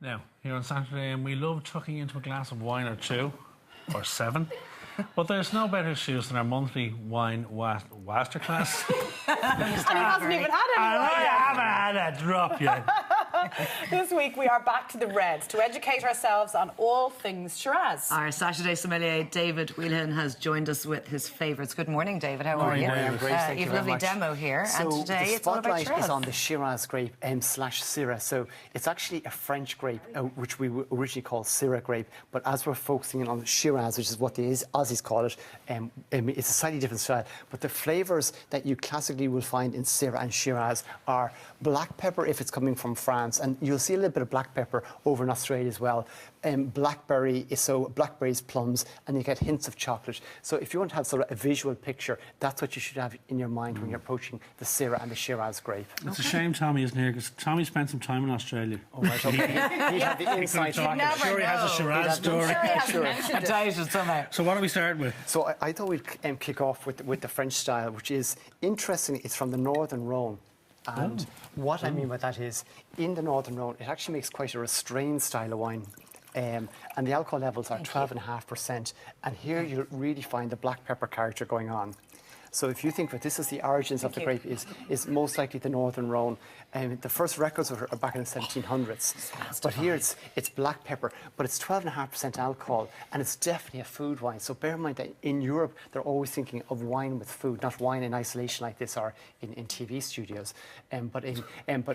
Now, here on Saturday, and we love tucking into a glass of wine or two, or seven. But there's no better excuse than our monthly wine masterclass. And he hasn't even had any wine I yet. haven't had a drop yet. This week we are back to the Reds to educate ourselves on all things Shiraz. Our Saturday Sommelier David Whelehan has joined us with his favourites. Good morning, David. How are you? I'm great, thank you You've a very lovely much. demo here, So and today the it's all about spotlight Shiraz. is on the Shiraz grape slash Syrah. So it's actually a French grape, which we originally called Syrah grape. But as we're focusing in on Shiraz, which is what the Aussies call it, it's a slightly different style. But the flavours that you classically will find in Syrah and Shiraz are black pepper if it's coming from France, and you'll see a little bit of black pepper over in Australia as well. Blackberries, plums, and you get hints of chocolate. So if you want to have sort of a visual picture, that's what you should have in your mind when you're approaching the Syrah and the Shiraz grape. It's a shame Tommy isn't here, because Tommy spent some time in Australia. Oh, right, okay. He'd have the inside I'm track. sure he has a Shiraz story. A diet somehow. So what are we starting with? So I thought we'd kick off with the French style, which is interesting. It's from the Northern Rhone. And what I mean by that is, in the Northern Rhone, it actually makes quite a restrained style of wine. And the alcohol levels are 12.5%. And here you'll really find the black pepper character going on. So if you think that this is the origins of the grape, is most likely the Northern Rhone. The first records are back in the 1700s. But here it's black pepper, but it's 12.5% alcohol, and it's definitely a food wine. So bear in mind that in Europe, they're always thinking of wine with food, not wine in isolation like this or in TV studios. But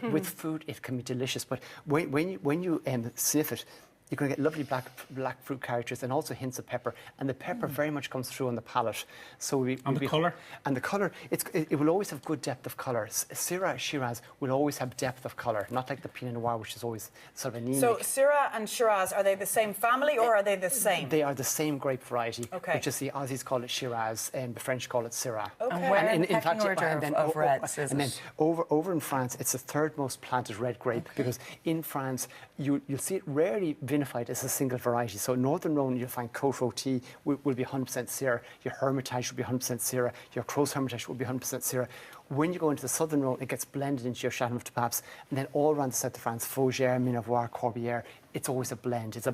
with food, it can be delicious. But when you sniff it, you're going to get lovely black fruit characters and also hints of pepper. And the pepper very much comes through on the palate. So the colour? And the colour, it will always have good depth of colour. Syrah Shiraz will always have depth of colour, not like the Pinot Noir, which is always sort of anemic. So Syrah and Shiraz, are they the same family or are they the same? They are the same grape variety, Okay. which is the Aussies call it Shiraz and the French call it Syrah. Okay. And where in in pecking order of reds is and then it? over in France, it's the third most planted red grape, because in France, you'll see it rarely vinified as a single variety. So Northern Rhone, you'll find Côte Rôtie will be 100% Syrah, your Hermitage will be 100% Syrah, your Crozes Hermitage will be 100% Syrah. When you go into the Southern Rhone, it gets blended into your Chateauneuf de Pape, and then all around the south of France, Fougères, Minervois, Corbière, it's always a blend. It's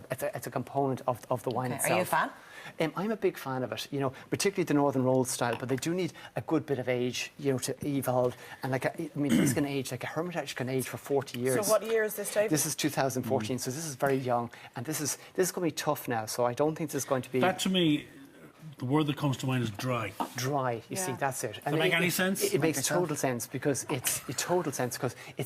a component of the wine itself. Are you a fan? I'm a big fan of it, particularly the Northern Rhone style, but they do need a good bit of age, to evolve. And these can age, like a Hermitage can age for 40 years. So what year is this, David? This is 2014, so this is very young. And this is going to be tough now, so I don't think this is going to be... That, to me, the word that comes to mind is dry. Dry, you see, that's it. Does it make any sense? It makes total sense, because it's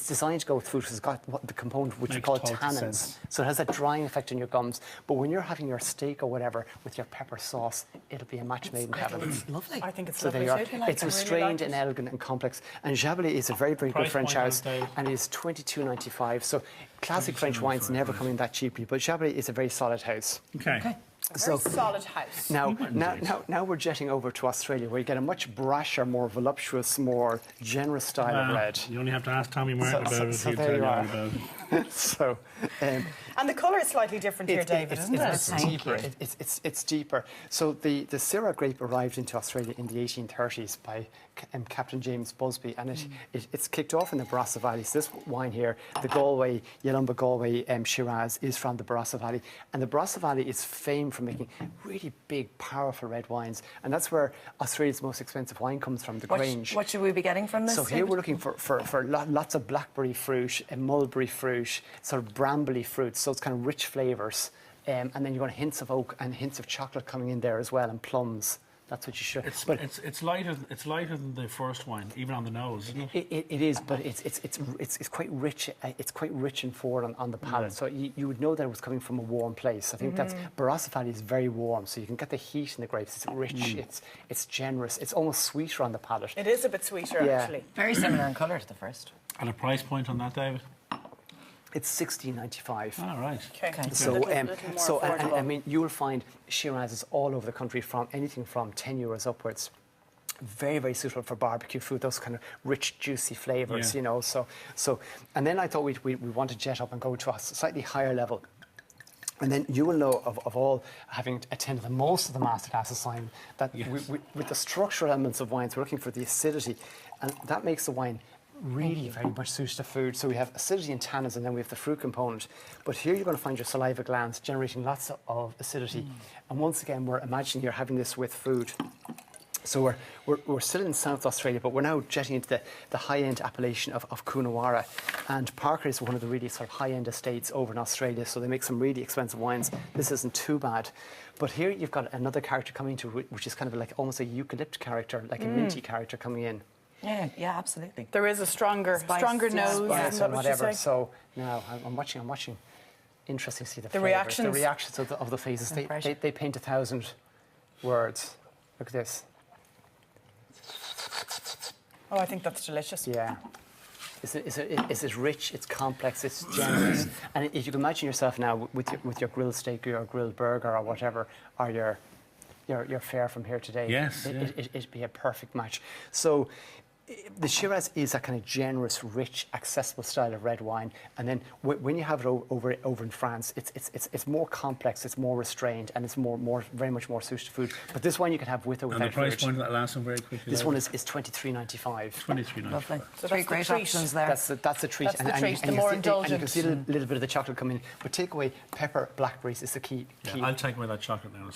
designed to go with food, because it's got the component which we call tannins. Sense. So it has that drying effect on your gums. But when you're having your steak or whatever with your pepper sauce, it'll be a match made in heaven. It's lovely. I think it's So there lovely you are. too. It's restrained and elegant and complex. And Chablis is a very, very good Price French point house, on it, Dave. and it is $22.95. So classic French wines never come in that cheaply. But Chablis is a very solid house. Okay. A very solid house. Now we're jetting over to Australia, where you get a much brasher, more voluptuous, more generous style of red. You only have to ask Tommy Martin about it. So He'll there tell you you all are. about it. So, And the colour is slightly different here, David, isn't it? It's deeper. It's deeper. So the Syrah grape arrived into Australia in the 1830s by Captain James Busby, and it's kicked off in the Barossa Valley. So this wine here, the Galway, Yalumba Galway Shiraz, is from the Barossa Valley. And the Barossa Valley is famed for making really big, powerful red wines. And that's where Australia's most expensive wine comes from, the Grange. What should we be getting from this? So here we're looking for lots of blackberry fruit and mulberry fruit, sort of brambly fruit. So it's kind of rich flavours. And then you've got hints of oak and hints of chocolate coming in there as well, and plums. That's what you should. It's lighter than the first wine, even on the nose, isn't it? It is, but it's quite rich. It's quite rich and forward on the palate. So you would know that it was coming from a warm place. I think that's Barossa Valley is very warm, so you can get the heat in the grapes. It's rich. It's generous. It's almost sweeter on the palate. It is a bit sweeter, actually. Very similar in colour to the first. And a price point on that, David? It's $16.95. All right. Okay. So, Little more affordable. I mean, you will find Shirazes all over the country, from anything from €10 upwards. Very, very suitable for barbecue food. Those kind of rich, juicy flavours, Yeah. So, and then I thought we want to jet up and go to a slightly higher level. And then you will know of all, having attended most of the masterclasses, Simon, that with the structural elements of wines, we're looking for the acidity, and that makes the wine really very much suited to food. So we have acidity and tannins, and then we have the fruit component. But here you're going to find your saliva glands generating lots of acidity. And once again, we're imagining you're having this with food. So we're still in South Australia, but we're now jetting into the high-end appellation of Coonawarra. And Parker is one of the really sort of high-end estates over in Australia, so they make some really expensive wines. This isn't too bad. But here you've got another character coming to it, which is kind of like almost a eucalypt character, like a minty character coming in. Yeah, absolutely. There is a stronger nose. Spice and whatever. Say? So now I'm watching. Interesting to see the reactions. The reactions of the faces. They paint 1,000 words. Look at this. Oh, I think that's delicious. Yeah. Is it rich? It's complex. It's generous. And if you can imagine yourself now with your grilled steak or your grilled burger or whatever, or your fare from here today, yes, it'd be a perfect match. So the Shiraz is a kind of generous, rich, accessible style of red wine, and then when you have it over in France, it's more complex, it's more restrained, and it's very much more suited to food. But this wine you can have with or without And the price fruit. point of that last one very quickly. This one is $23.95. $23.95. Lovely. So Three that's great the treat. options there. That's a treat. That's the treat, the more indulgent. And you can see a little bit of the chocolate coming in. But take away pepper, blackberries is the key. Yeah, I'll take away that chocolate now.